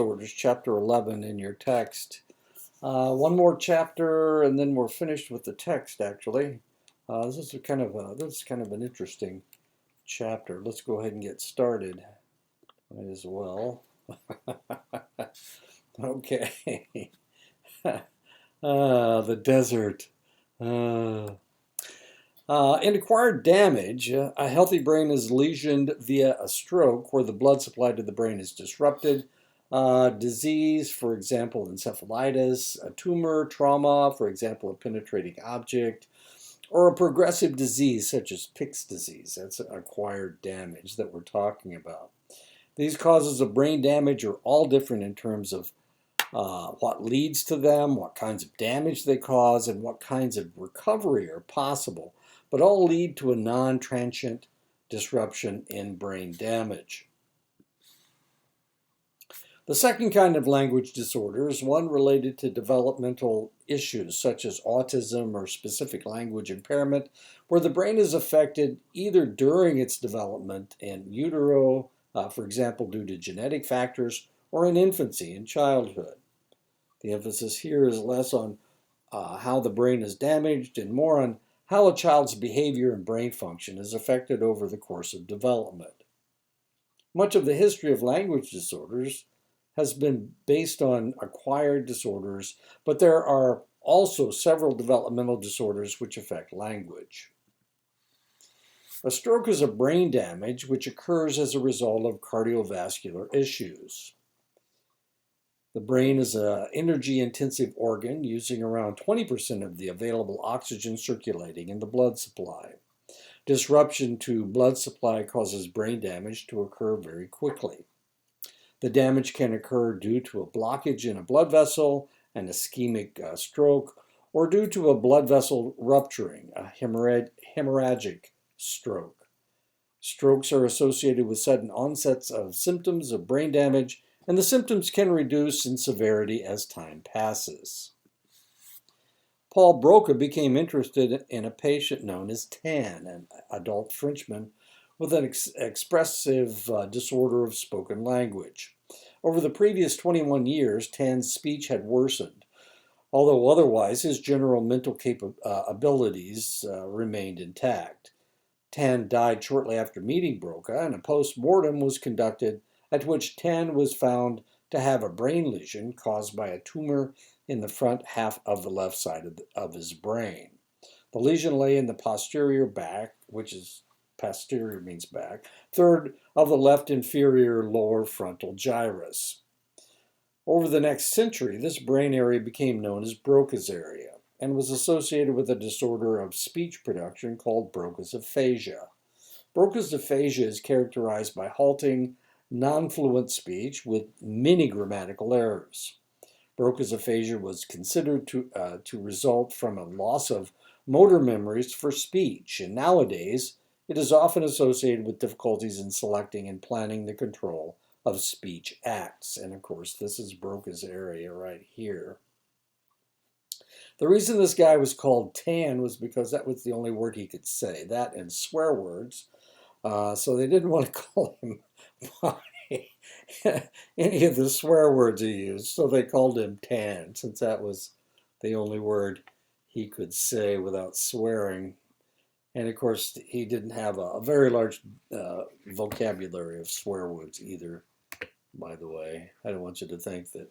Disorders, Chapter 11 in your text. One more chapter, and then we're finished with the text. Actually, this is kind of an interesting chapter. Let's go ahead and get started. Might as well. Okay. The desert. In acquired damage, a healthy brain is lesioned via a stroke where the blood supply to the brain is disrupted. Disease, for example, encephalitis, a tumor, trauma, for example, a penetrating object, or a progressive disease such as Pick's disease. That's acquired damage that we're talking about. These causes of brain damage are all different in terms of what leads to them, what kinds of damage they cause, and what kinds of recovery are possible, but all lead to a non-transient disruption in brain damage. The second kind of language disorder is one related to developmental issues such as autism or specific language impairment, where the brain is affected either during its development in utero, for example, due to genetic factors, or in infancy and childhood. The emphasis here is less on how the brain is damaged and more on how a child's behavior and brain function is affected over the course of development. Much of the history of language disorders has been based on acquired disorders, but there are also several developmental disorders which affect language. A stroke is a brain damage which occurs as a result of cardiovascular issues. The brain is an energy-intensive organ using around 20% of the available oxygen circulating in the blood supply. Disruption to blood supply causes brain damage to occur very quickly. The damage can occur due to a blockage in a blood vessel, an ischemic stroke, or due to a blood vessel rupturing, a hemorrhagic stroke. Strokes are associated with sudden onsets of symptoms of brain damage, and the symptoms can reduce in severity as time passes. Paul Broca became interested in a patient known as Tan, an adult Frenchman with an expressive disorder of spoken language. Over the previous 21 years, Tan's speech had worsened, although otherwise his general mental abilities remained intact. Tan died shortly after meeting Broca, and a post-mortem was conducted at which Tan was found to have a brain lesion caused by a tumor in the front half of the left side of his brain. The lesion lay in the posterior back, which is posterior means back, third of the left inferior lower frontal gyrus. Over the next century, this brain area became known as Broca's area and was associated with a disorder of speech production called Broca's aphasia. Broca's aphasia is characterized by halting, non-fluent speech with many grammatical errors. Broca's aphasia was considered to result from a loss of motor memories for speech, and nowadays it is often associated with difficulties in selecting and planning the control of speech acts. And of course, this is Broca's area right here. The reason this guy was called Tan was because that was the only word he could say, that and swear words. So they didn't want to call him by any of the swear words he used, so they called him Tan, since that was the only word he could say without swearing. And of course, he didn't have a very large vocabulary of swear words either, by the way. I don't want you to think that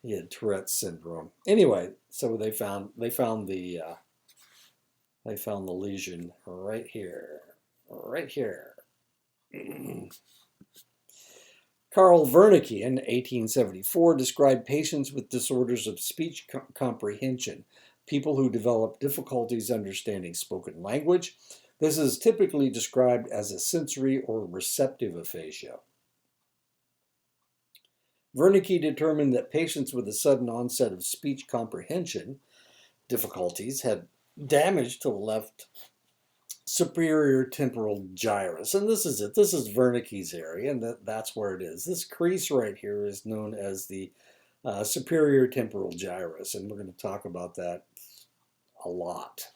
he had Tourette's syndrome. Anyway, so they found the lesion right here. Right here. Carl Wernicke in 1874 described patients with disorders of speech comprehension, people who develop difficulties understanding spoken language. This is typically described as a sensory or receptive aphasia. Wernicke determined that patients with a sudden onset of speech comprehension difficulties had damage to the left superior temporal gyrus. And this is it. This is Wernicke's area, and that's where it is. This crease right here is known as the superior temporal gyrus, and we're going to talk about that a lot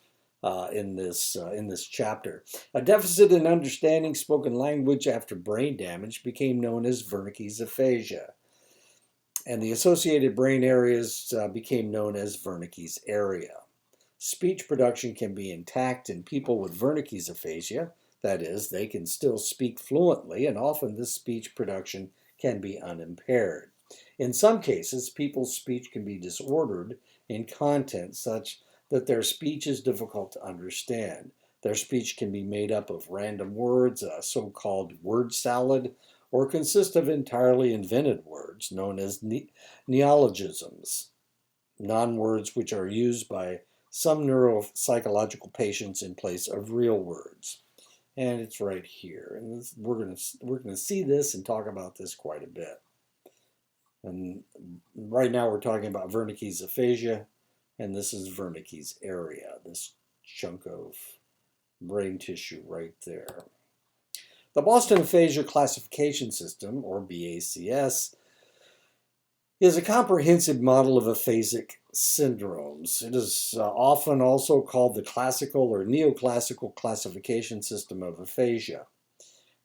in this chapter. A deficit in understanding spoken language after brain damage became known as Wernicke's aphasia. And the associated brain areas became known as Wernicke's area. Speech production can be intact in people with Wernicke's aphasia. That is, they can still speak fluently, and often this speech production can be unimpaired. In some cases, people's speech can be disordered in content such that their speech is difficult to understand. Their speech can be made up of random words, a so-called word salad, or consist of entirely invented words known as neologisms, non-words which are used by some neuropsychological patients in place of real words. And it's right here. And we're going to see this and talk about this quite a bit. And right now we're talking about Wernicke's aphasia, and this is Wernicke's area, this chunk of brain tissue right there. The Boston Aphasia Classification System, or BACS, is a comprehensive model of aphasic syndromes. It is often also called the classical or neoclassical classification system of aphasia.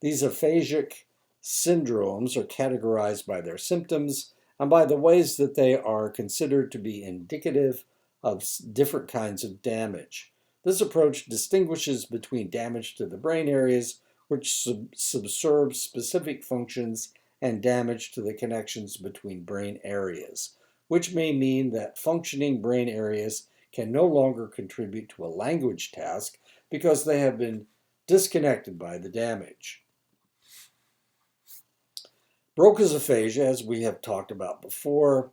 These aphasic syndromes are categorized by their symptoms and by the ways that they are considered to be indicative of different kinds of damage. This approach distinguishes between damage to the brain areas which subserve specific functions and damage to the connections between brain areas, which may mean that functioning brain areas can no longer contribute to a language task because they have been disconnected by the damage. Broca's aphasia, as we have talked about before,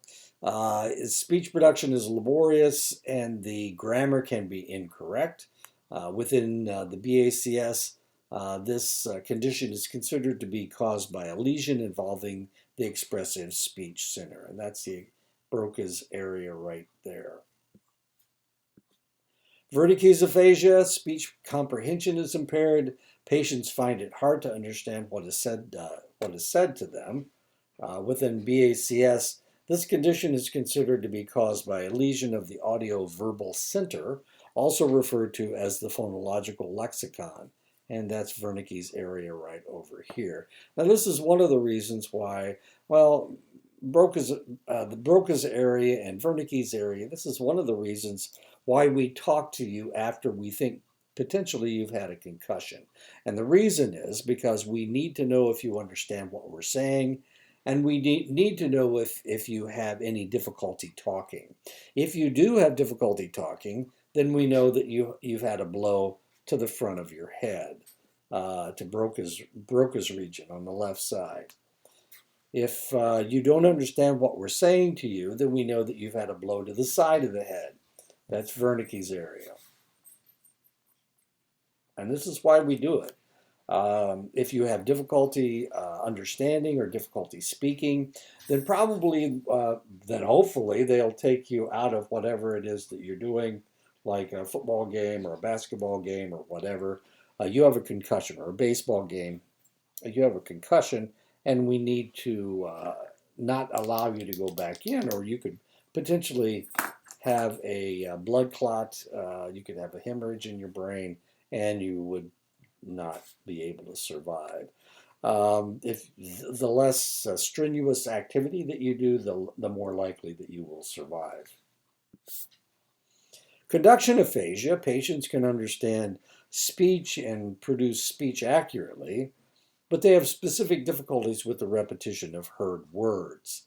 speech production is laborious and the grammar can be incorrect. Within the BACS, this condition is considered to be caused by a lesion involving the expressive speech center, and that's the Broca's area right there. Wernicke's aphasia, speech comprehension is impaired. Patients find it hard to understand what is said to them. Within BACS, this condition is considered to be caused by a lesion of the audio-verbal center, also referred to as the phonological lexicon, and that's Wernicke's area right over here. Now, this is one of the reasons why, well, the Broca's area and Wernicke's area, this is one of the reasons why we talk to you after we think potentially you've had a concussion. And the reason is because we need to know if you understand what we're saying, and we need to know if you have any difficulty talking. If you do have difficulty talking, then we know that you've had a blow to the front of your head, to Broca's region on the left side. If you don't understand what we're saying to you, then we know that you've had a blow to the side of the head. That's Wernicke's area. And this is why we do it. If you have difficulty understanding or difficulty speaking, then hopefully they'll take you out of whatever it is that you're doing, like a football game or a basketball game or whatever. You have a concussion, or a baseball game. You have a concussion, and we need to not allow you to go back in, or you could potentially have a blood clot. You could have a hemorrhage in your brain, and you would not be able to survive. If the less strenuous activity that you do, the more likely that you will survive. Conduction aphasia, patients can understand speech and produce speech accurately, but they have specific difficulties with the repetition of heard words.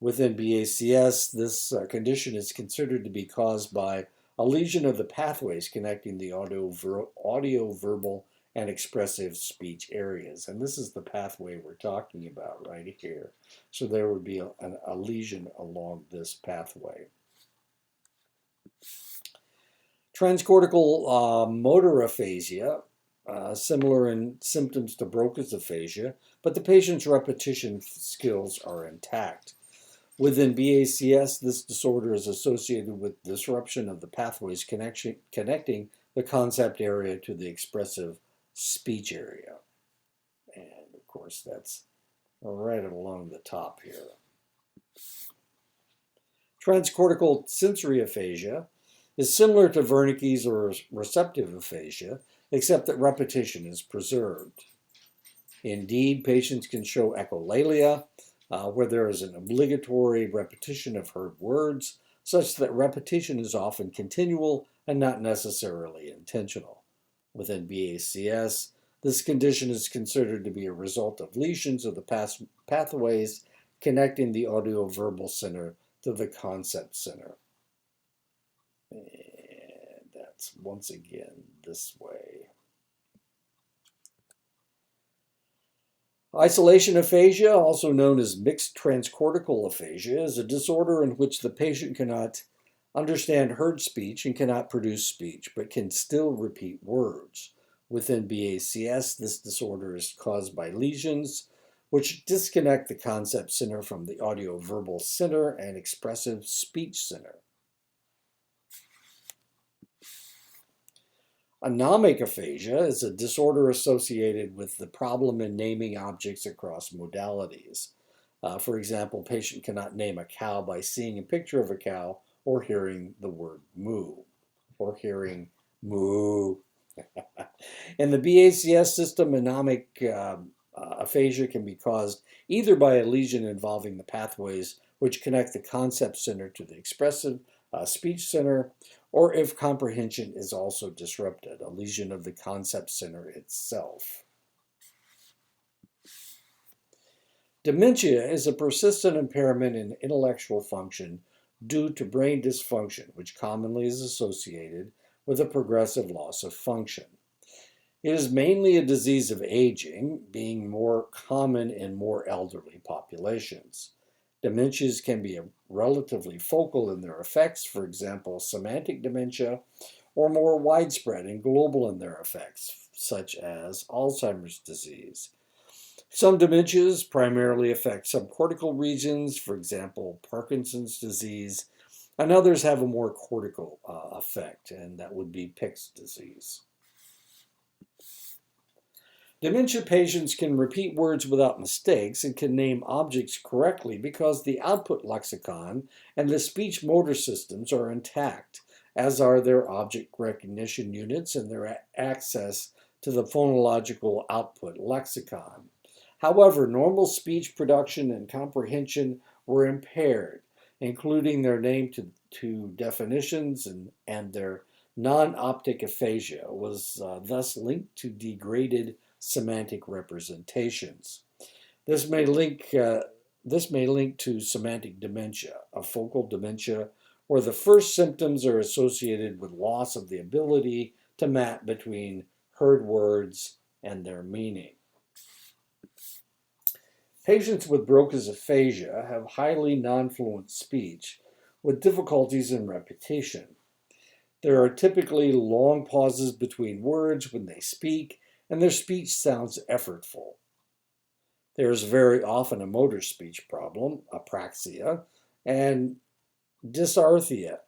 Within BACS, this condition is considered to be caused by a lesion of the pathways connecting the audio-verbal and expressive speech areas. And this is the pathway we're talking about right here. So there would be a lesion along this pathway. Transcortical motor aphasia, similar in symptoms to Broca's aphasia, but the patient's repetition skills are intact. Within BACS, this disorder is associated with disruption of the pathways connecting the concept area to the expressive speech area. And of course, that's right along the top here. Transcortical sensory aphasia is similar to Wernicke's or receptive aphasia, except that repetition is preserved. Indeed, patients can show echolalia, where there is an obligatory repetition of heard words, such that repetition is often continual and not necessarily intentional. Within BACS, this condition is considered to be a result of lesions of the pathways connecting the audioverbal center to the concept center. And that's once again this way. Isolation aphasia, also known as mixed transcortical aphasia, is a disorder in which the patient cannot understand heard speech and cannot produce speech, but can still repeat words. Within BACS, this disorder is caused by lesions which disconnect the concept center from the audioverbal center and expressive speech center. Anomic aphasia is a disorder associated with the problem in naming objects across modalities. For example, a patient cannot name a cow by seeing a picture of a cow or hearing the word moo, or hearing moo. In the BACS system, anomic aphasia can be caused either by a lesion involving the pathways which connect the concept center to the expressive speech center, or if comprehension is also disrupted, a lesion of the concept center itself. Dementia is a persistent impairment in intellectual function due to brain dysfunction, which commonly is associated with a progressive loss of function. It is mainly a disease of aging, being more common in more elderly populations. Dementias can be relatively focal in their effects, for example, semantic dementia, or more widespread and global in their effects, such as Alzheimer's disease. Some dementias primarily affect subcortical regions, for example, Parkinson's disease, and others have a more cortical effect, and that would be Pick's disease. Dementia patients can repeat words without mistakes and can name objects correctly because the output lexicon and the speech motor systems are intact, as are their object recognition units and their access to the phonological output lexicon. However, normal speech production and comprehension were impaired, including their name to definitions, and their non-optic aphasia was thus linked to degraded semantic representations. This may link to semantic dementia, a focal dementia where the first symptoms are associated with loss of the ability to map between heard words and their meaning. Patients with Broca's aphasia have highly non-fluent speech with difficulties in repetition. There are typically long pauses between words when they speak, and their speech sounds effortful. There is very often a motor speech problem, apraxia, and dysarthria,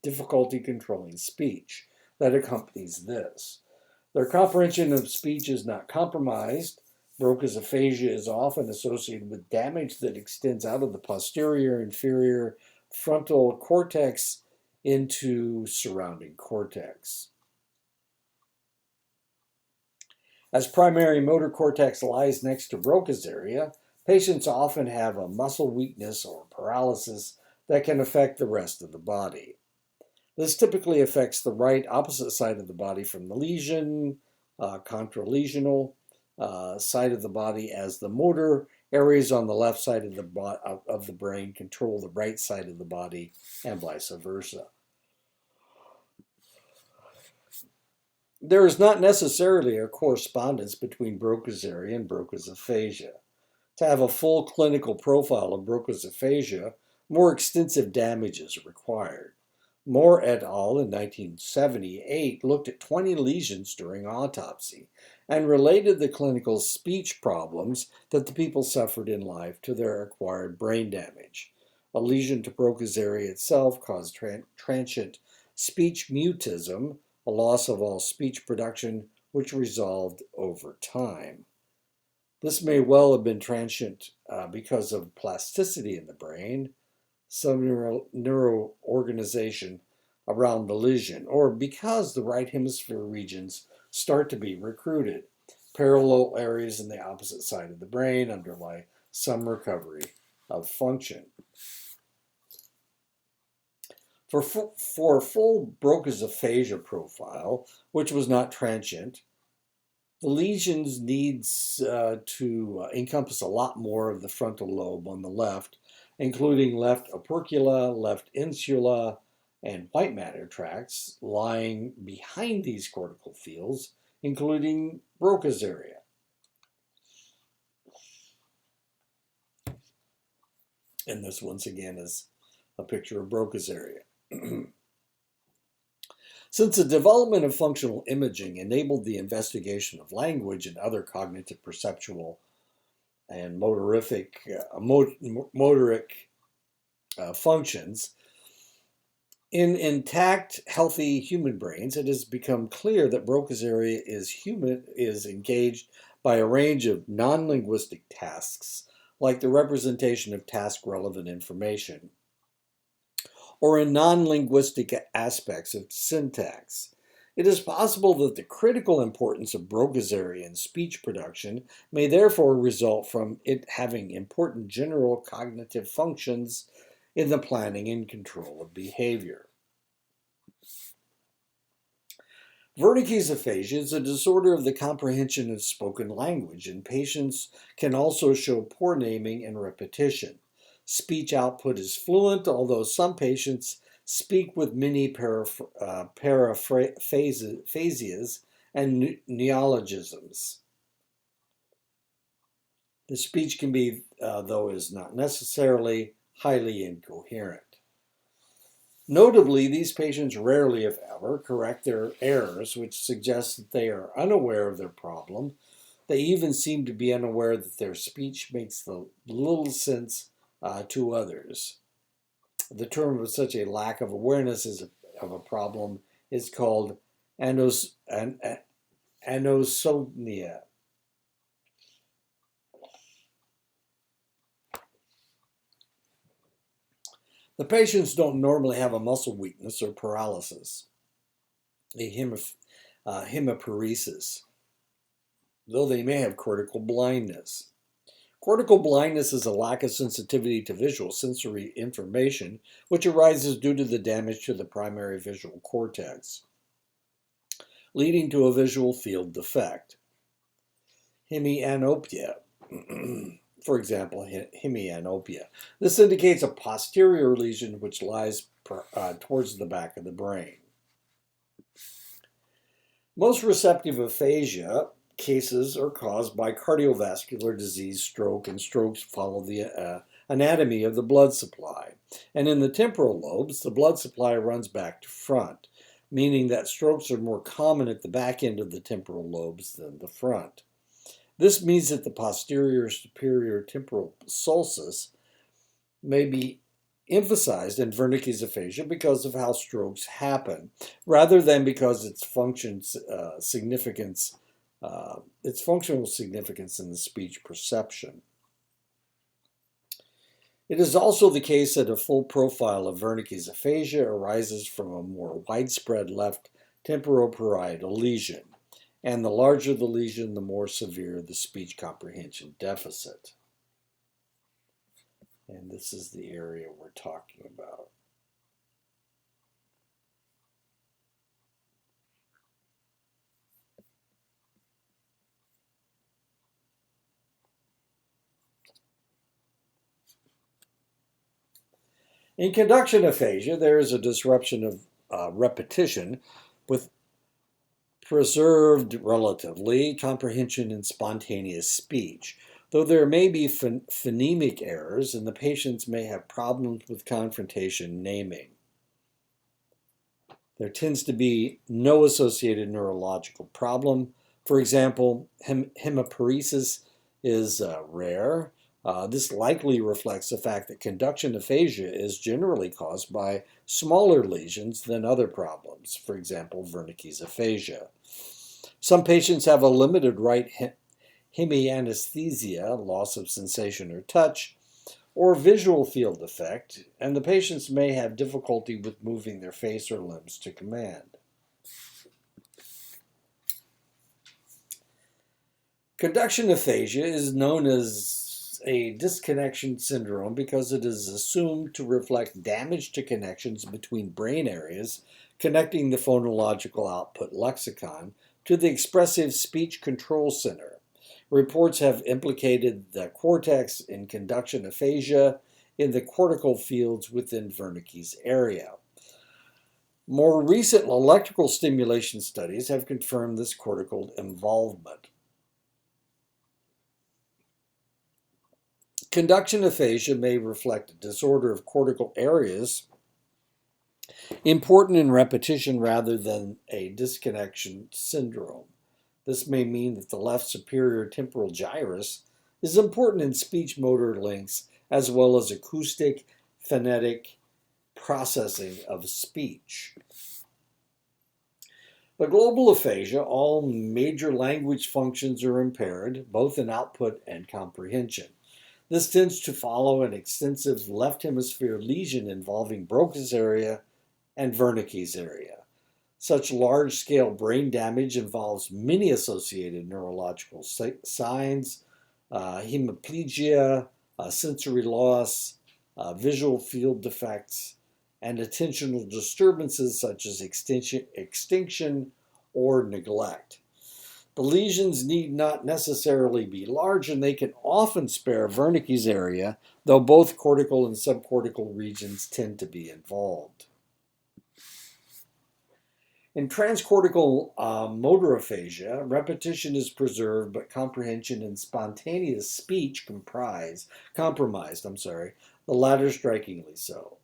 difficulty controlling speech, that accompanies this. Their comprehension of speech is not compromised. Broca's aphasia is often associated with damage that extends out of the posterior inferior frontal cortex into surrounding cortex. As primary motor cortex lies next to Broca's area, patients often have a muscle weakness or paralysis that can affect the rest of the body. This typically affects the right opposite side of the body from the lesion, contralesional side of the body, as the motor areas on the left side of the brain control the right side of the body, and vice versa. There is not necessarily a correspondence between Broca's area and Broca's aphasia. To have a full clinical profile of Broca's aphasia, more extensive damage is required. Moore et al. In 1978 looked at 20 lesions during autopsy and related the clinical speech problems that the people suffered in life to their acquired brain damage. A lesion to Broca's area itself caused transient speech mutism, a loss of all speech production, which resolved over time. This may well have been transient because of plasticity in the brain, some neuroorganization around the lesion, or because the right hemisphere regions start to be recruited. Parallel areas in the opposite side of the brain underlie some recovery of function. For full Broca's aphasia profile, which was not transient, the lesions needs to encompass a lot more of the frontal lobe on the left, including left opercula, left insula, and white matter tracts lying behind these cortical fields, including Broca's area. And this, once again, is a picture of Broca's area. Since the development of functional imaging enabled the investigation of language and other cognitive, perceptual, and motoric functions, in intact, healthy human brains, it has become clear that Broca's area is engaged by a range of non-linguistic tasks, like the representation of task-relevant information, or in non-linguistic aspects of syntax. It is possible that the critical importance of Broca's area in speech production may therefore result from it having important general cognitive functions in the planning and control of behavior. Wernicke's aphasia is a disorder of the comprehension of spoken language, and patients can also show poor naming and repetition. Speech output is fluent, although some patients speak with many paraphasias and neologisms. The speech can be, though is not necessarily, highly incoherent. Notably, these patients rarely, if ever, correct their errors, which suggests that they are unaware of their problem. They even seem to be unaware that their speech makes little sense to others. The term of such a lack of awareness of a problem is called anosognia. The patients don't normally have a muscle weakness or paralysis, a hemiparesis, though they may have cortical blindness. Cortical blindness is a lack of sensitivity to visual sensory information, which arises due to the damage to the primary visual cortex, leading to a visual field defect. Hemianopia, for example, hemianopia. This indicates a posterior lesion which lies towards the back of the brain. Most receptive aphasia cases are caused by cardiovascular disease, stroke, and strokes follow the anatomy of the blood supply. And in the temporal lobes, the blood supply runs back to front, meaning that strokes are more common at the back end of the temporal lobes than the front. This means that the posterior superior temporal sulcus may be emphasized in Wernicke's aphasia because of how strokes happen, rather than because its functional significance in the speech perception. It is also the case that a full profile of Wernicke's aphasia arises from a more widespread left temporoparietal lesion, and the larger the lesion, the more severe the speech comprehension deficit. And this is the area we're talking about. In conduction aphasia, there is a disruption of repetition with preserved relatively comprehension and spontaneous speech, though there may be phonemic errors and the patients may have problems with confrontation naming. There tends to be no associated neurological problem. For example, hemiparesis is rare. This likely reflects the fact that conduction aphasia is generally caused by smaller lesions than other problems, for example, Wernicke's aphasia. Some patients have a limited right hemianesthesia, loss of sensation or touch, or visual field defect, and the patients may have difficulty with moving their face or limbs to command. Conduction aphasia is known as a disconnection syndrome because it is assumed to reflect damage to connections between brain areas connecting the phonological output lexicon to the expressive speech control center. Reports have implicated the cortex in conduction aphasia in the cortical fields within Wernicke's area. More recent electrical stimulation studies have confirmed this cortical involvement. Conduction aphasia may reflect a disorder of cortical areas important in repetition rather than a disconnection syndrome. This may mean that the left superior temporal gyrus is important in speech motor links as well as acoustic, phonetic processing of speech. The global aphasia, all major language functions are impaired, both in output and comprehension. This tends to follow an extensive left hemisphere lesion involving Broca's area and Wernicke's area. Such large-scale brain damage involves many associated neurological signs, hemiplegia, sensory loss, visual field defects, and attentional disturbances such as extinction or neglect. The lesions need not necessarily be large, and they can often spare Wernicke's area, though both cortical and subcortical regions tend to be involved. In transcortical motor aphasia, repetition is preserved, but comprehension and spontaneous speech compromised, the latter strikingly so.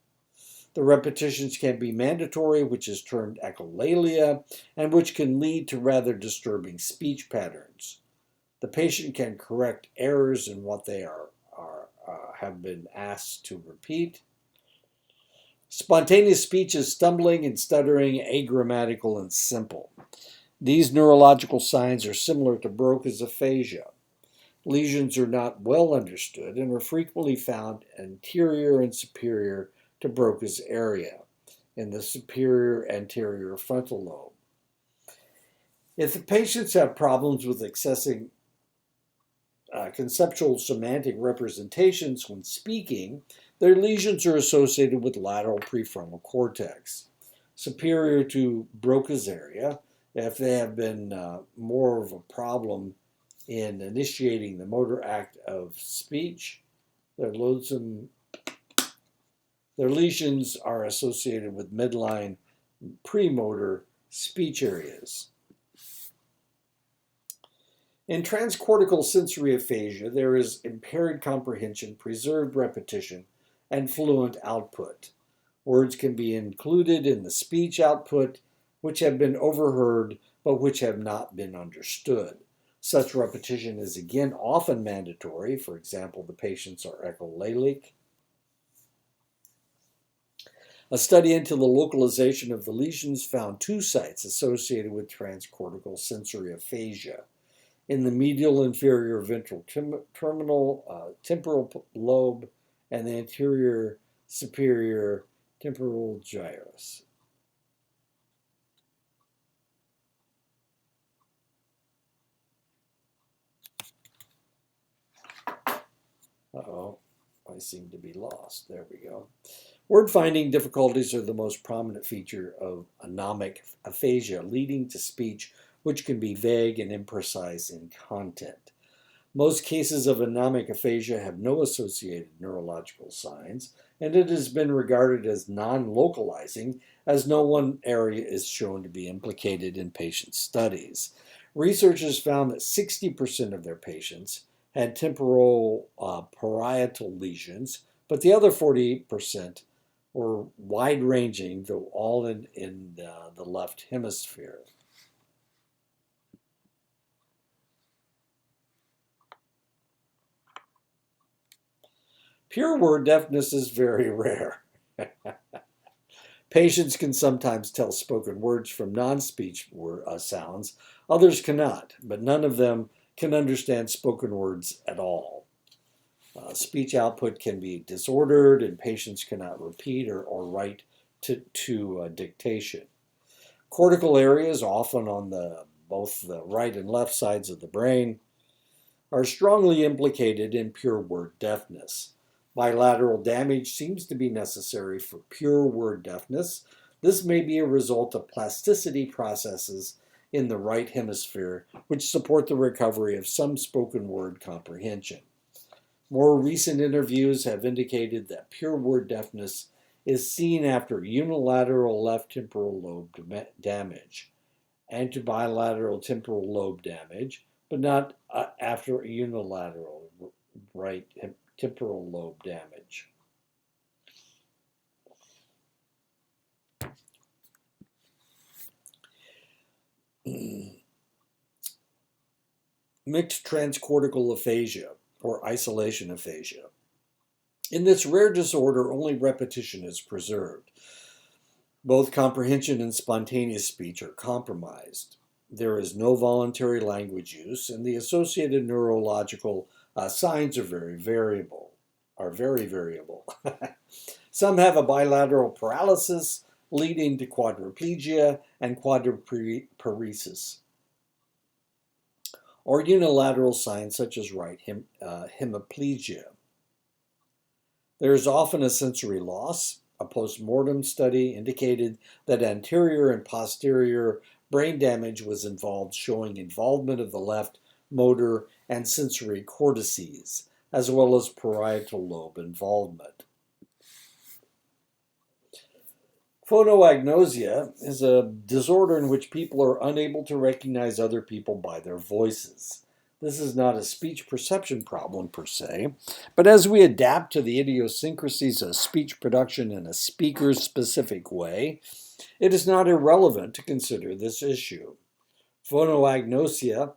The repetitions can be mandatory, which is termed echolalia, and which can lead to rather disturbing speech patterns. The patient can correct errors in what they have been asked to repeat. Spontaneous speech is stumbling and stuttering, agrammatical, and simple. These neurological signs are similar to Broca's aphasia. Lesions are not well understood and are frequently found anterior and superior to Broca's area in the superior anterior frontal lobe. If the patients have problems with accessing conceptual semantic representations when speaking, their lesions are associated with lateral prefrontal cortex. Superior to Broca's area, if they have been more of a problem in initiating the motor act of speech, their lesions are associated with midline premotor speech areas. In transcortical sensory aphasia, there is impaired comprehension, preserved repetition, and fluent output. Words can be included in the speech output, which have been overheard, but which have not been understood. Such repetition is again often mandatory. For example, the patients are echolalic. A study into the localization of the lesions found 2 sites associated with transcortical sensory aphasia. In the medial inferior ventral temporal lobe and the anterior superior temporal gyrus. Uh-oh, I seem to be lost. There we go. Word finding difficulties are the most prominent feature of anomic aphasia, leading to speech which can be vague and imprecise in content. Most cases of anomic aphasia have no associated neurological signs, and it has been regarded as non-localizing, as no one area is shown to be implicated in patient studies. Researchers found that 60% of their patients had temporal parietal lesions, but the other 40% were wide-ranging, though all in the left hemisphere. Pure word deafness is very rare. Patients can sometimes tell spoken words from non-speech sounds. Others cannot, but none of them can understand spoken words at all. Speech output can be disordered, and patients cannot repeat or write to dictation. Cortical areas, often on both the right and left sides of the brain, are strongly implicated in pure word deafness. Bilateral damage seems to be necessary for pure word deafness. This may be a result of plasticity processes in the right hemisphere, which support the recovery of some spoken word comprehension. More recent interviews have indicated that pure word deafness is seen after unilateral left temporal lobe damage and to bilateral temporal lobe damage, but not after unilateral right temporal lobe damage. Mixed transcortical aphasia, or isolation aphasia. In this rare disorder, only repetition is preserved. Both comprehension and spontaneous speech are compromised. There is no voluntary language use, and the associated neurological signs are very variable. Some have a bilateral paralysis, leading to quadriplegia and quadriparesis, or unilateral signs such as right hemiplegia. There is often a sensory loss. A postmortem study indicated that anterior and posterior brain damage was involved, showing involvement of the left motor and sensory cortices, as well as parietal lobe involvement. Phonoagnosia is a disorder in which people are unable to recognize other people by their voices. This is not a speech perception problem per se, but as we adapt to the idiosyncrasies of speech production in a speaker's specific way, it is not irrelevant to consider this issue. Phonoagnosia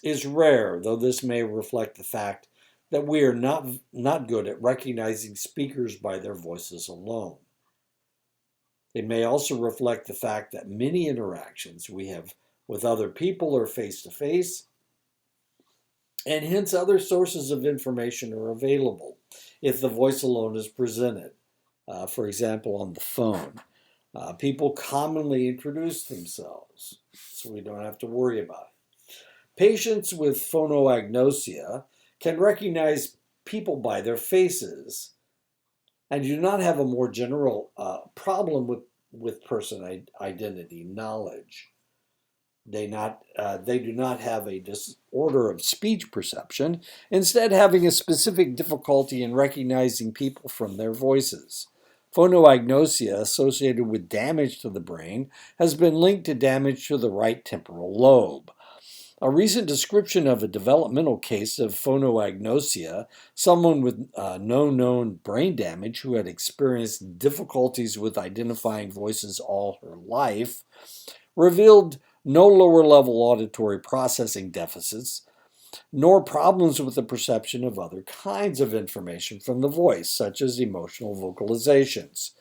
is rare, though this may reflect the fact that we are not good at recognizing speakers by their voices alone. It may also reflect the fact that many interactions we have with other people are face-to-face, and hence other sources of information are available if the voice alone is presented. For example, on the phone, people commonly introduce themselves, so we don't have to worry about it. Patients with phonoagnosia can recognize people by their faces and do not have a more general problem with person identity knowledge. They do not have a disorder of speech perception, instead having a specific difficulty in recognizing people from their voices. Phonoagnosia associated with damage to the brain has been linked to damage to the right temporal lobe. A recent description of a developmental case of phonoagnosia, someone with no known brain damage who had experienced difficulties with identifying voices all her life, revealed no lower-level auditory processing deficits, nor problems with the perception of other kinds of information from the voice, such as emotional vocalizations.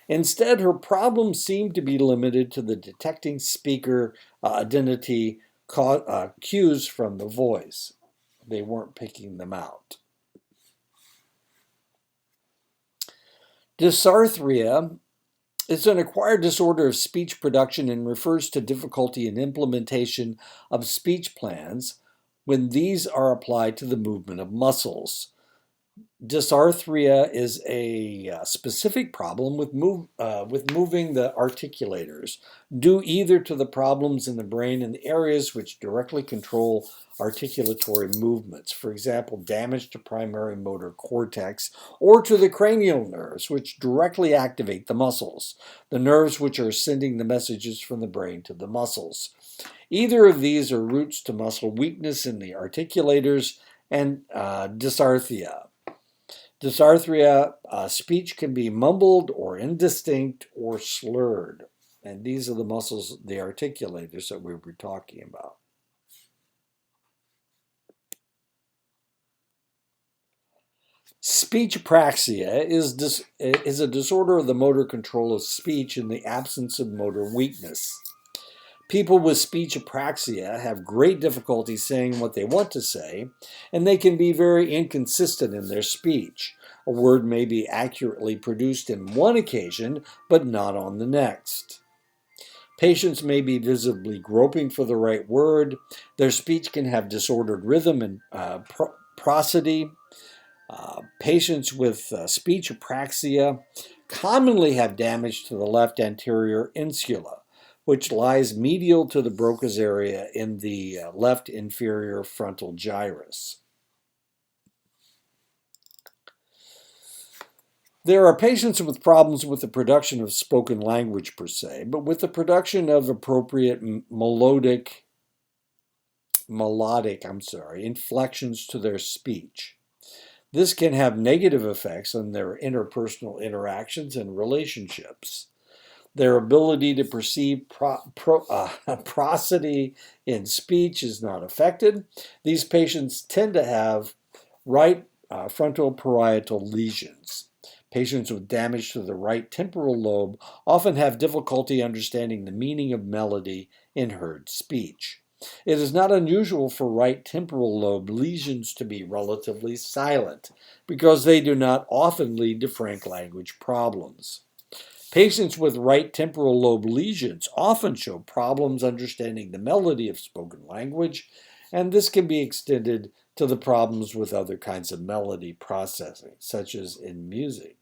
Instead, her problems seemed to be limited to the detecting speaker identity cues from the voice. They weren't picking them out. Dysarthria is an acquired disorder of speech production and refers to difficulty in implementation of speech plans when these are applied to the movement of muscles. Dysarthria is a specific problem with moving the articulators, due either to the problems in the brain in the areas which directly control articulatory movements, for example, damage to primary motor cortex, or to the cranial nerves, which directly activate the muscles, the nerves which are sending the messages from the brain to the muscles. Either of these are roots to muscle weakness in the articulators and dysarthria. Dysarthria speech can be mumbled or indistinct or slurred. And these are the muscles, the articulators that we were talking about. Speech apraxia is a disorder of the motor control of speech in the absence of motor weakness. People with speech apraxia have great difficulty saying what they want to say, and they can be very inconsistent in their speech. A word may be accurately produced in one occasion, but not on the next. Patients may be visibly groping for the right word. Their speech can have disordered rhythm and prosody. Patients with speech apraxia commonly have damage to the left anterior insula, which lies medial to the Broca's area in the left inferior frontal gyrus. There are patients with problems with the production of spoken language per se, but with the production of appropriate melodic inflections to their speech. This can have negative effects on their interpersonal interactions and relationships. Their ability to perceive prosody in speech is not affected. These patients tend to have right frontal parietal lesions. Patients with damage to the right temporal lobe often have difficulty understanding the meaning of melody in heard speech. It is not unusual for right temporal lobe lesions to be relatively silent because they do not often lead to frank language problems. Patients with right temporal lobe lesions often show problems understanding the melody of spoken language, and this can be extended to the problems with other kinds of melody processing, such as in music.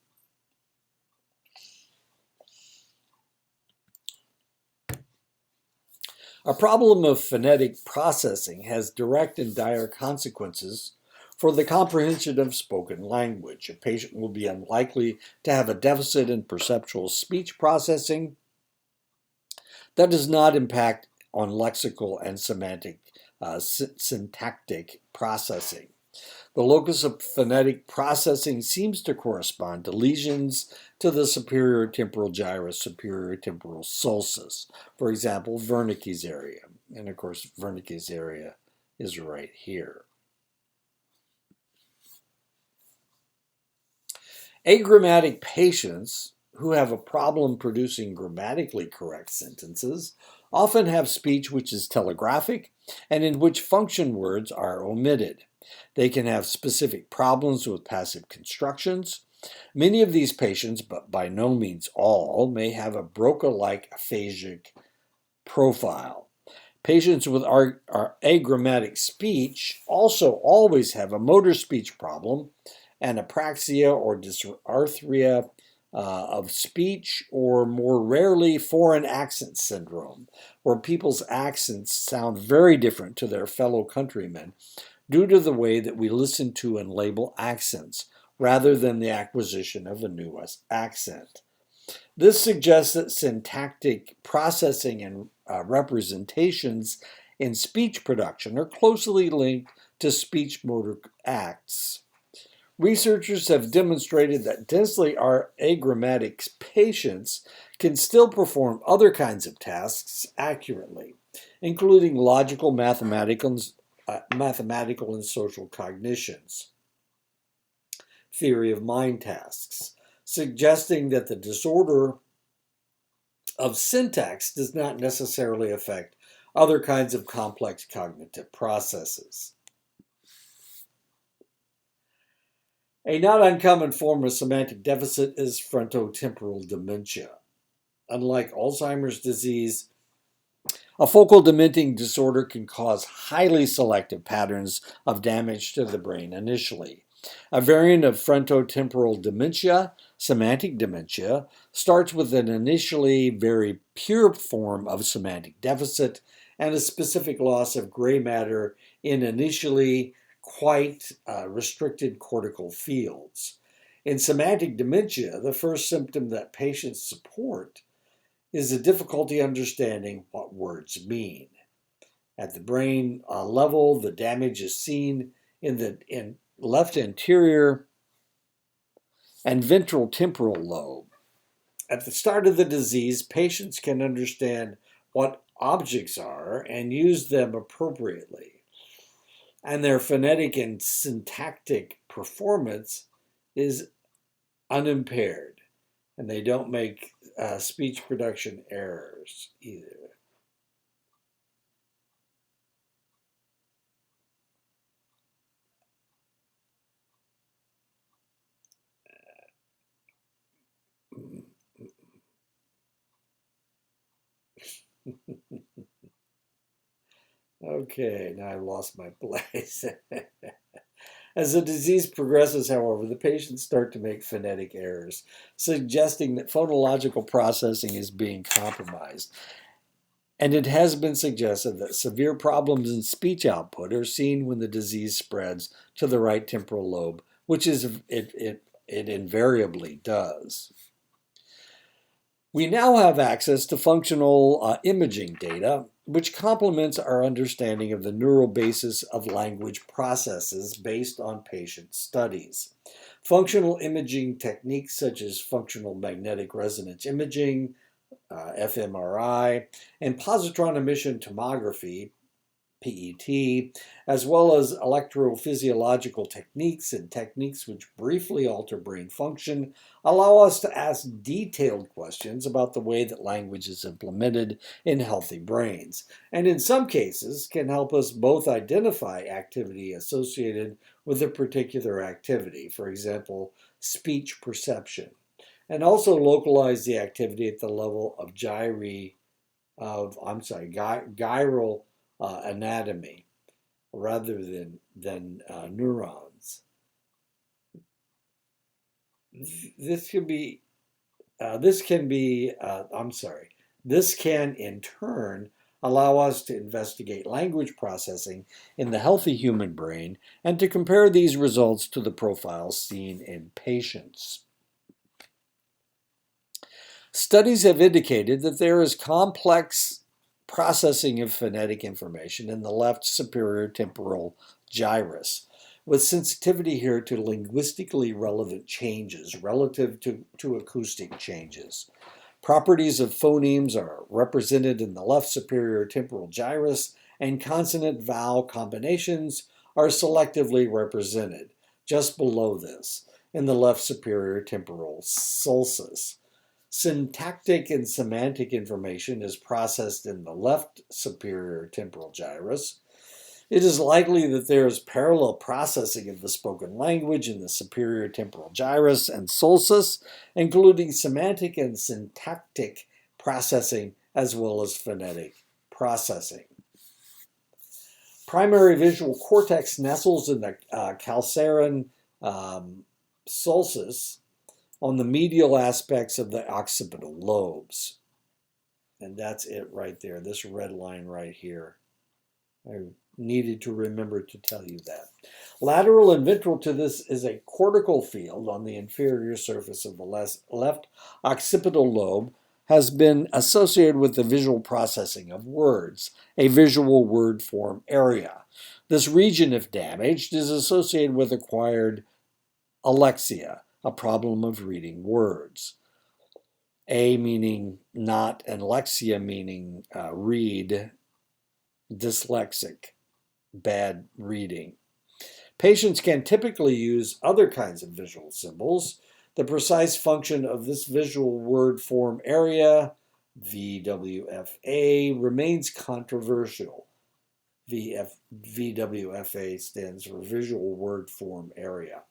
A problem of phonetic processing has direct and dire consequences for the comprehension of spoken language. A patient will be unlikely to have a deficit in perceptual speech processing that does not impact on lexical and syntactic processing. The locus of phonetic processing seems to correspond to lesions to the superior temporal gyrus, superior temporal sulcus. For example, Wernicke's area. And of course, Wernicke's area is right here. Agrammatic patients who have a problem producing grammatically correct sentences often have speech which is telegraphic and in which function words are omitted. They can have specific problems with passive constructions. Many of these patients, but by no means all, may have a Broca-like aphasic profile. Patients with agrammatic speech also always have a motor speech problem, an apraxia or dysarthria of speech, or more rarely, foreign accent syndrome, where people's accents sound very different to their fellow countrymen due to the way that we listen to and label accents, rather than the acquisition of a new accent. This suggests that syntactic processing and representations in speech production are closely linked to speech motor acts. Researchers have demonstrated that densely agrammatic patients can still perform other kinds of tasks accurately, including logical, mathematical, and social cognitions, theory of mind tasks, suggesting that the disorder of syntax does not necessarily affect other kinds of complex cognitive processes. A not uncommon form of semantic deficit is frontotemporal dementia. Unlike Alzheimer's disease, a focal dementing disorder can cause highly selective patterns of damage to the brain initially. A variant of frontotemporal dementia, semantic dementia, starts with an initially very pure form of semantic deficit and a specific loss of gray matter in initially quite restricted cortical fields. In semantic dementia, the first symptom that patients support is a difficulty understanding what words mean. At the brain level, the damage is seen in the left anterior and ventral temporal lobe. At the start of the disease, patients can understand what objects are and use them appropriately, and their phonetic and syntactic performance is unimpaired, and they don't make speech production errors either. Okay, now I've lost my place. As the disease progresses, however, the patients start to make phonetic errors, suggesting that phonological processing is being compromised. And it has been suggested that severe problems in speech output are seen when the disease spreads to the right temporal lobe, which is it invariably does. We now have access to functional imaging data, which complements our understanding of the neural basis of language processes based on patient studies. Functional imaging techniques such as functional magnetic resonance imaging, fMRI, and positron emission tomography, PET, as well as electrophysiological techniques and techniques which briefly alter brain function, allow us to ask detailed questions about the way that language is implemented in healthy brains, and in some cases can help us both identify activity associated with a particular activity, for example, speech perception, and also localize the activity at the level of gyral anatomy rather than neurons. This can be this can in turn allow us to investigate language processing in the healthy human brain and to compare these results to the profiles seen in patients. Studies have indicated that there is complex processing of phonetic information in the left superior temporal gyrus, with sensitivity here to linguistically relevant changes relative to acoustic changes. Properties of phonemes are represented in the left superior temporal gyrus, and consonant-vowel combinations are selectively represented, just below this, in the left superior temporal sulcus. Syntactic and semantic information is processed in the left superior temporal gyrus. It is likely that there is parallel processing of the spoken language in the superior temporal gyrus and sulcus, including semantic and syntactic processing as well as phonetic processing. Primary visual cortex nestles in the calcarean sulcus on the medial aspects of the occipital lobes. And that's it right there, this red line right here. I needed to remember to tell you that. Lateral and ventral to this is a cortical field on the inferior surface of the left occipital lobe has been associated with the visual processing of words, a visual word form area. This region, if damaged, is associated with acquired alexia, a problem of reading words. A meaning not, and lexia meaning read, dyslexic, bad reading. Patients can typically use other kinds of visual symbols. The precise function of this visual word form area, VWFA, remains controversial. VWFA stands for Visual Word Form Area.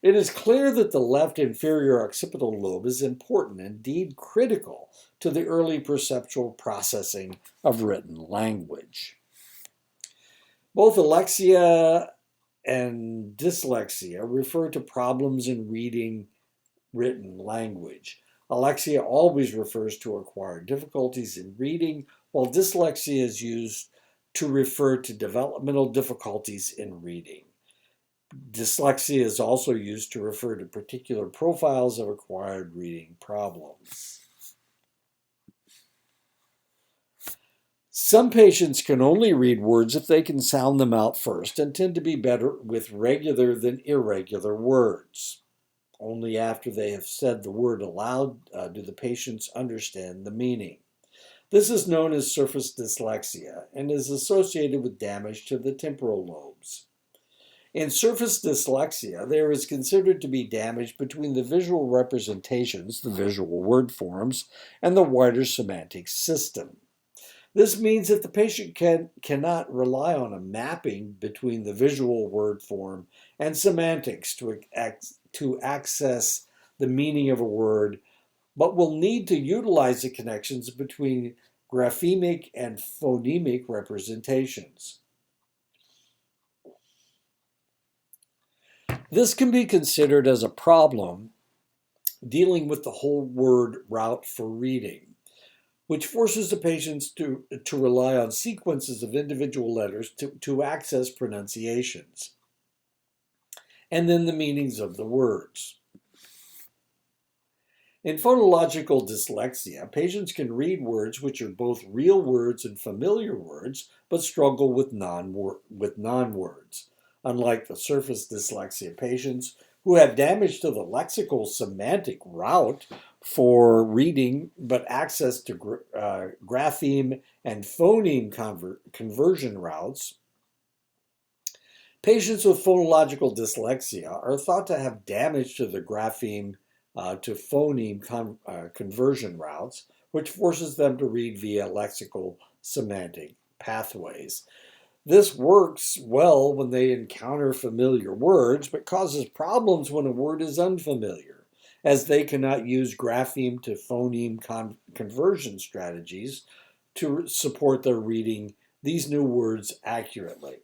It is clear that the left inferior occipital lobe is important, indeed critical, to the early perceptual processing of written language. Both alexia and dyslexia refer to problems in reading written language. Alexia always refers to acquired difficulties in reading, while dyslexia is used to refer to developmental difficulties in reading. Dyslexia is also used to refer to particular profiles of acquired reading problems. Some patients can only read words if they can sound them out first and tend to be better with regular than irregular words. Only after they have said the word aloud do the patients understand the meaning. This is known as surface dyslexia and is associated with damage to the temporal lobes. In surface dyslexia, there is considered to be damage between the visual representations, the visual word forms, and the wider semantic system. This means that the patient cannot rely on a mapping between the visual word form and semantics to access the meaning of a word, but will need to utilize the connections between graphemic and phonemic representations. This can be considered as a problem dealing with the whole word route for reading, which forces the patients to rely on sequences of individual letters to access pronunciations, and then the meanings of the words. In phonological dyslexia, patients can read words which are both real words and familiar words, but struggle with non-words, unlike the surface dyslexia patients who have damage to the lexical semantic route for reading, but access to grapheme and phoneme conversion routes. Patients with phonological dyslexia are thought to have damage to the grapheme to phoneme conversion routes, which forces them to read via lexical semantic pathways. This works well when they encounter familiar words, but causes problems when a word is unfamiliar, as they cannot use grapheme to phoneme conversion strategies to support their reading these new words accurately.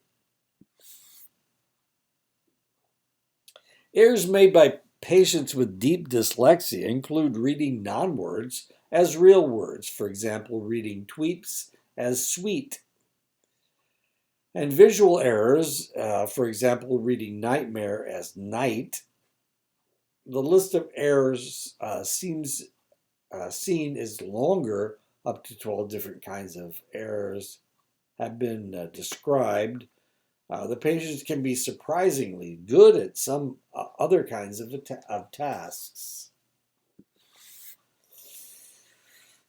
Errors made by patients with deep dyslexia include reading non-words as real words, for example, reading tweets as sweet. And visual errors, for example, reading nightmare as night. The list of errors seems seen is longer. Up to 12 different kinds of errors have been described. The patients can be surprisingly good at some other kinds of tasks.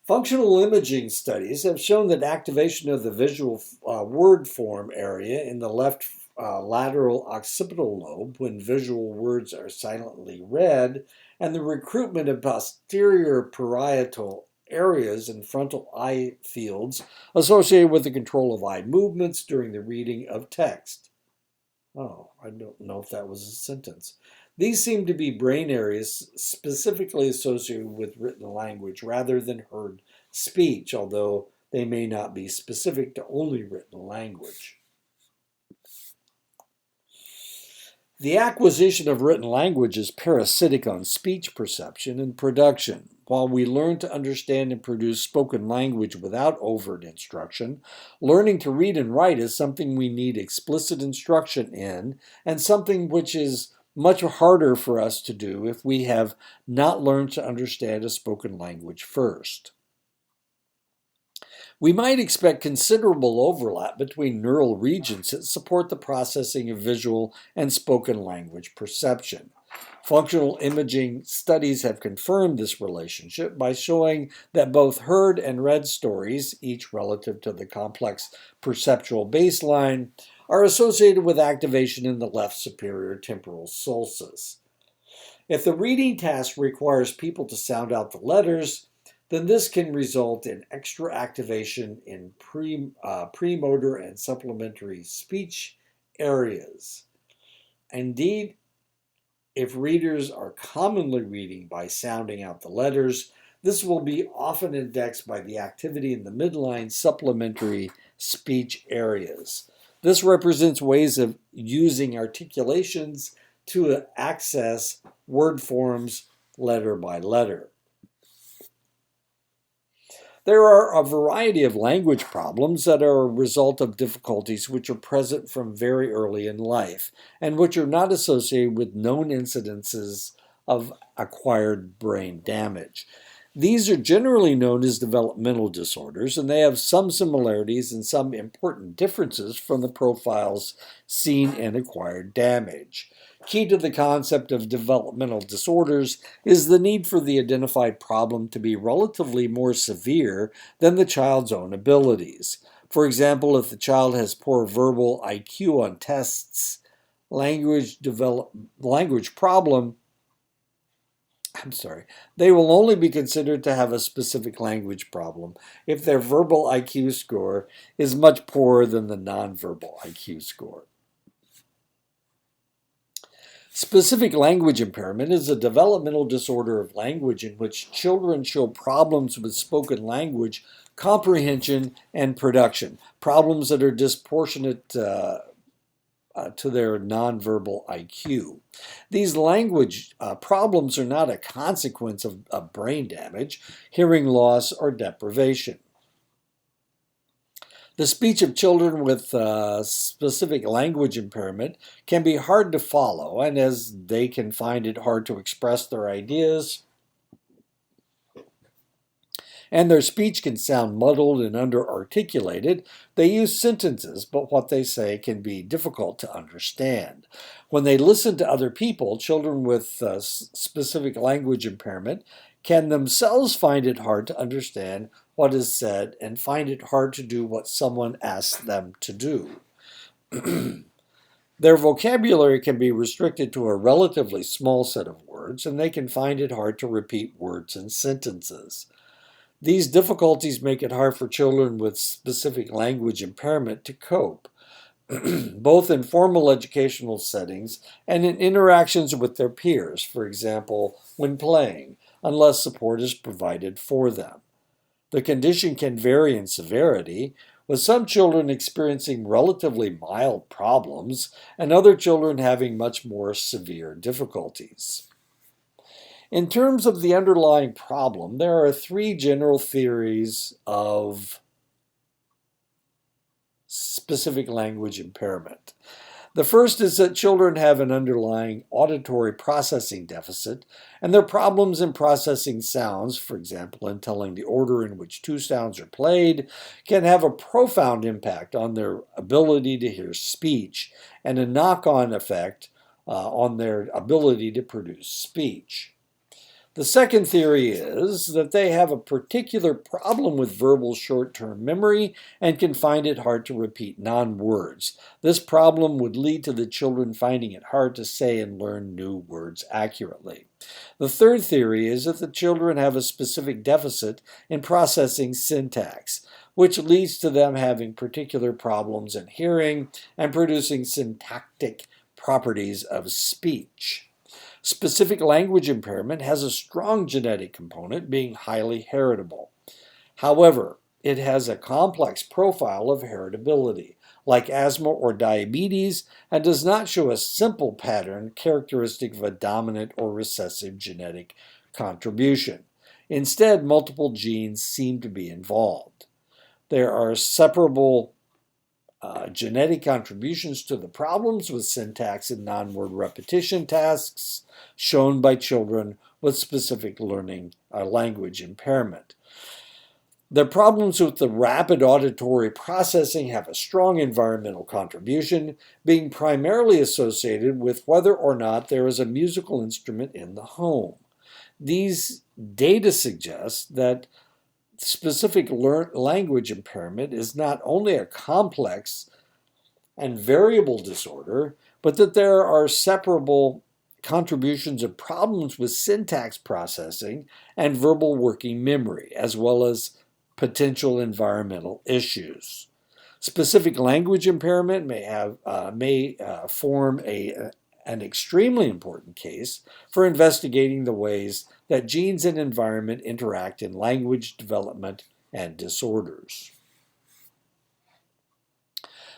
Functional imaging studies have shown that activation of the visual word form area in the left lateral occipital lobe when visual words are silently read, and the recruitment of posterior parietal areas and frontal eye fields associated with the control of eye movements during the reading of text. Oh, I don't know if that was a sentence. These seem to be brain areas specifically associated with written language rather than heard speech, although they may not be specific to only written language. The acquisition of written language is parasitic on speech perception and production. While we learn to understand and produce spoken language without overt instruction, learning to read and write is something we need explicit instruction in, and something which is much harder for us to do if we have not learned to understand a spoken language first. We might expect considerable overlap between neural regions that support the processing of visual and spoken language perception. Functional imaging studies have confirmed this relationship by showing that both heard and read stories, each relative to the complex perceptual baseline, are associated with activation in the left superior temporal sulcus. If the reading task requires people to sound out the letters, then this can result in extra activation in premotor and supplementary speech areas. Indeed, if readers are commonly reading by sounding out the letters, this will be often indexed by the activity in the midline supplementary speech areas. This represents ways of using articulations to access word forms letter by letter. There are a variety of language problems that are a result of difficulties which are present from very early in life and which are not associated with known incidences of acquired brain damage. These are generally known as developmental disorders, and they have some similarities and some important differences from the profiles seen in acquired damage. Key to the concept of developmental disorders is the need for the identified problem to be relatively more severe than the child's own abilities. For example, if the child has poor verbal IQ on tests, they will only be considered to have a specific language problem if their verbal IQ score is much poorer than the nonverbal IQ score. Specific language impairment is a developmental disorder of language in which children show problems with spoken language comprehension and production, problems that are disproportionate to their nonverbal IQ. These language problems are not a consequence of brain damage, hearing loss, or deprivation. The speech of children with specific language impairment can be hard to follow, and as they can find it hard to express their ideas, and their speech can sound muddled and underarticulated, they use sentences, but what they say can be difficult to understand. When they listen to other people, children with specific language impairment can themselves find it hard to understand what is said and find it hard to do what someone asks them to do. Their vocabulary can be restricted to a relatively small set of words, and they can find it hard to repeat words and sentences. These difficulties make it hard for children with specific language impairment to cope, both in formal educational settings and in interactions with their peers, for example, when playing, unless support is provided for them. The condition can vary in severity, with some children experiencing relatively mild problems and other children having much more severe difficulties. In terms of the underlying problem, there are three general theories of specific language impairment. The first is that children have an underlying auditory processing deficit, and their problems in processing sounds, for example, in telling the order in which two sounds are played, can have a profound impact on their ability to hear speech and a knock-on effect on their ability to produce speech. The second theory is that they have a particular problem with verbal short-term memory and can find it hard to repeat non-words. This problem would lead to the children finding it hard to say and learn new words accurately. The third theory is that the children have a specific deficit in processing syntax, which leads to them having particular problems in hearing and producing syntactic properties of speech. Specific language impairment has a strong genetic component, being highly heritable. However, it has a complex profile of heritability, like asthma or diabetes, and does not show a simple pattern characteristic of a dominant or recessive genetic contribution. Instead, multiple genes seem to be involved. There are separable genetic contributions to the problems with syntax and non-word repetition tasks shown by children with specific language impairment. The problems with the rapid auditory processing have a strong environmental contribution, being primarily associated with whether or not there is a musical instrument in the home. These data suggest that specific language impairment is not only a complex and variable disorder, but that there are separable contributions of problems with syntax processing and verbal working memory, as well as potential environmental issues. Specific language impairment may form an extremely important case for investigating the ways that genes and environment interact in language development and disorders.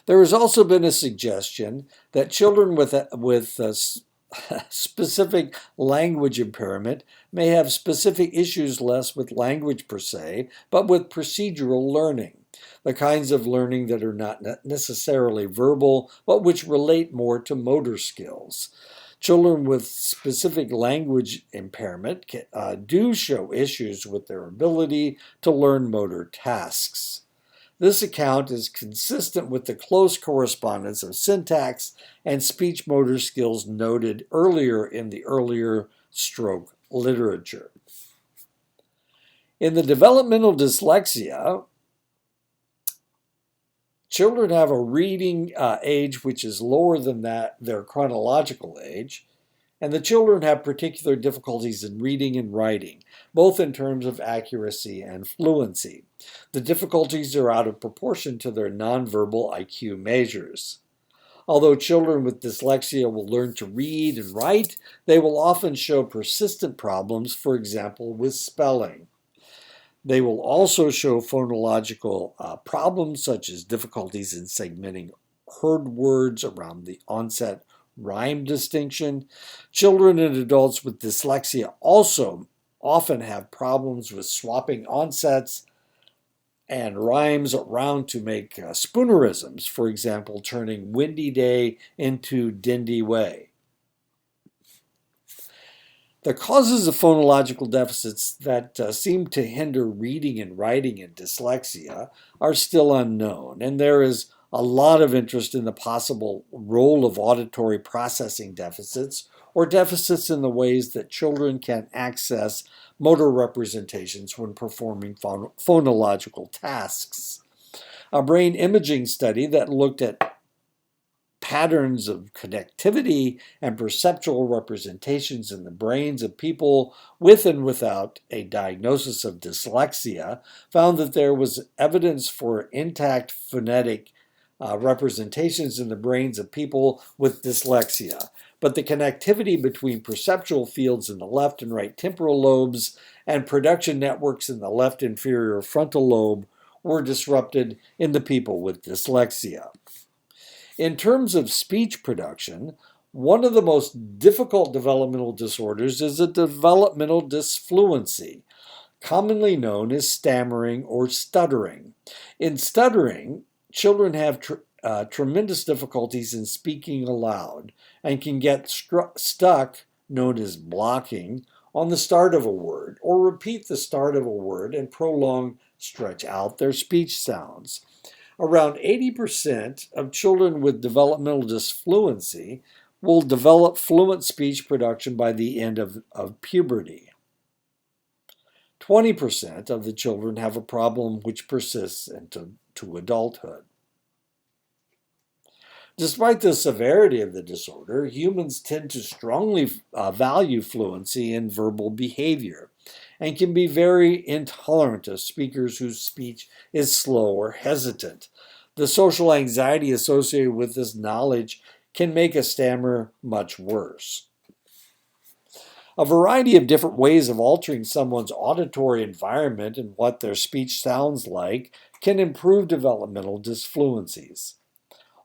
There has also been a suggestion that children with specific language impairment may have specific issues less with language per se, but with procedural learning, the kinds of learning that are not necessarily verbal, but which relate more to motor skills. Children with specific language impairment do show issues with their ability to learn motor tasks. This account is consistent with the close correspondence of syntax and speech motor skills noted earlier in the earlier stroke literature. In the developmental dyslexia, children have a reading age which is lower than their chronological age, and the children have particular difficulties in reading and writing, both in terms of accuracy and fluency. The difficulties are out of proportion to their nonverbal IQ measures. Although children with dyslexia will learn to read and write, they will often show persistent problems, for example, with spelling. They will also show phonological problems such as difficulties in segmenting heard words around the onset rhyme distinction. Children and adults with dyslexia also often have problems with swapping onsets and rhymes around to make spoonerisms, for example, turning windy day into dindy way. The causes of phonological deficits that seem to hinder reading and writing in dyslexia are still unknown, and there is a lot of interest in the possible role of auditory processing deficits or deficits in the ways that children can access motor representations when performing phonological tasks. A brain imaging study that looked at patterns of connectivity and perceptual representations in the brains of people with and without a diagnosis of dyslexia found that there was evidence for intact phonetic representations in the brains of people with dyslexia. But the connectivity between perceptual fields in the left and right temporal lobes and production networks in the left inferior frontal lobe were disrupted in the people with dyslexia. In terms of speech production, one of the most difficult developmental disorders is a developmental disfluency, commonly known as stammering or stuttering. In stuttering, children have tremendous difficulties in speaking aloud and can get stuck, known as blocking, on the start of a word or repeat the start of a word and stretch out their speech sounds. Around 80% of children with developmental disfluency will develop fluent speech production by the end of puberty. 20% of the children have a problem which persists into adulthood. Despite the severity of the disorder, humans tend to strongly value fluency in verbal behavior and can be very intolerant of speakers whose speech is slow or hesitant. The social anxiety associated with this knowledge can make a stammer much worse. A variety of different ways of altering someone's auditory environment and what their speech sounds like can improve developmental disfluencies.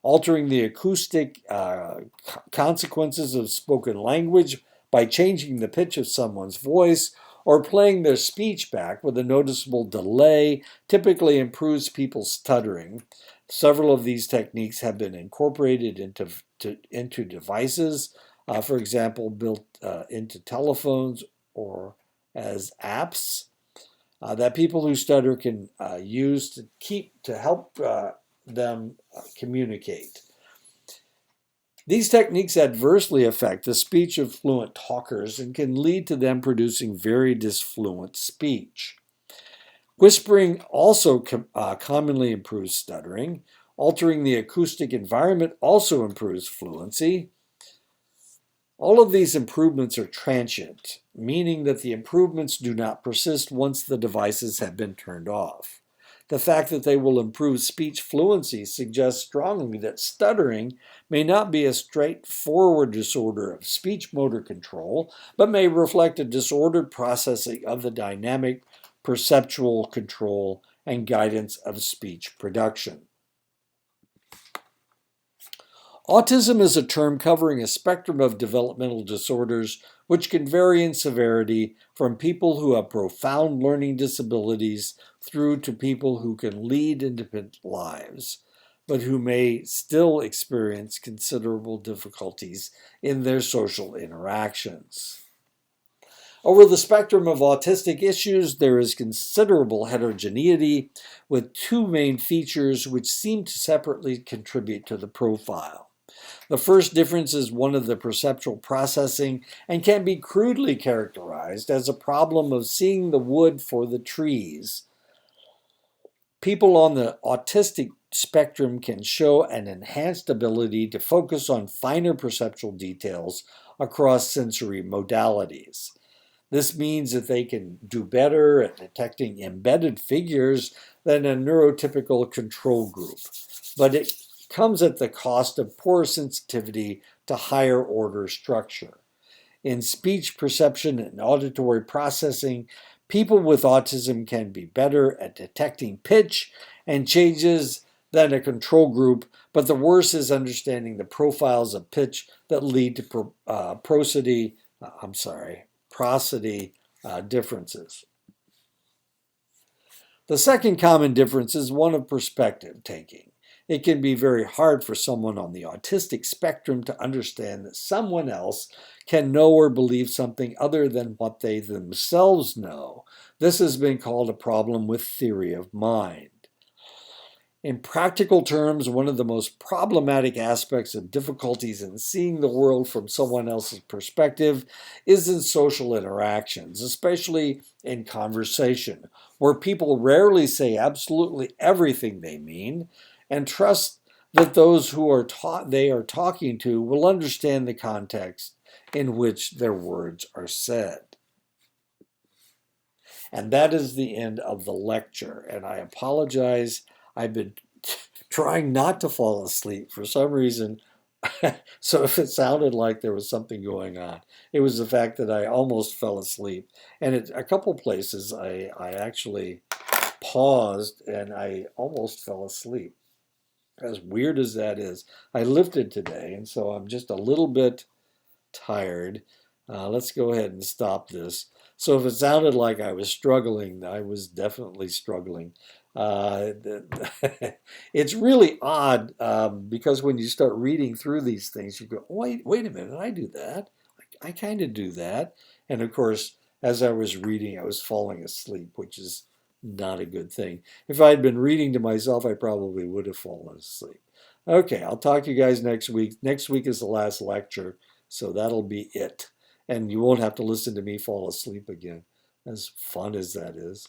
Altering the acoustic consequences of spoken language by changing the pitch of someone's voice or playing their speech back with a noticeable delay typically improves people's stuttering. Several of these techniques have been incorporated into devices, for example, built into telephones or as apps that people who stutter can use to help them communicate. These techniques adversely affect the speech of fluent talkers and can lead to them producing very disfluent speech. Whispering also commonly improves stuttering. Altering the acoustic environment also improves fluency. All of these improvements are transient, meaning that the improvements do not persist once the devices have been turned off. The fact that they will improve speech fluency suggests strongly that stuttering may not be a straightforward disorder of speech motor control, but may reflect a disordered processing of the dynamic perceptual control and guidance of speech production. Autism is a term covering a spectrum of developmental disorders which can vary in severity from people who have profound learning disabilities through to people who can lead independent lives, but who may still experience considerable difficulties in their social interactions. Over the spectrum of autistic issues, there is considerable heterogeneity, with two main features which seem to separately contribute to the profile. The first difference is one of the perceptual processing and can be crudely characterized as a problem of seeing the wood for the trees. People on the autistic spectrum can show an enhanced ability to focus on finer perceptual details across sensory modalities. This means that they can do better at detecting embedded figures than a neurotypical control group. But it comes at the cost of poor sensitivity to higher order structure. In speech perception and auditory processing, people with autism can be better at detecting pitch and changes than a control group, but the worst is understanding the profiles of pitch that lead to prosody differences. The second common difference is one of perspective taking. It can be very hard for someone on the autistic spectrum to understand that someone else can know or believe something other than what they themselves know. This has been called a problem with theory of mind. In practical terms, one of the most problematic aspects of difficulties in seeing the world from someone else's perspective is in social interactions, especially in conversation, where people rarely say absolutely everything they mean and trust that those who they are talking to will understand the context in which their words are said. And that is the end of the lecture. And I apologize. I've been trying not to fall asleep for some reason. So if it sounded like there was something going on, it was the fact that I almost fell asleep. And at a couple places, I actually paused and I almost fell asleep. As weird as that is, I lifted today, and so I'm just a little bit tired. Let's go ahead and stop this. So if it sounded like I was struggling, I was definitely struggling. It's really odd because when you start reading through these things, you go, wait a minute, I do that. I kind of do that. And of course, as I was reading, I was falling asleep, which is not a good thing. If I had been reading to myself, I probably would have fallen asleep. Okay, I'll talk to you guys next week. Next week is the last lecture, so that'll be it. And you won't have to listen to me fall asleep again, as fun as that is.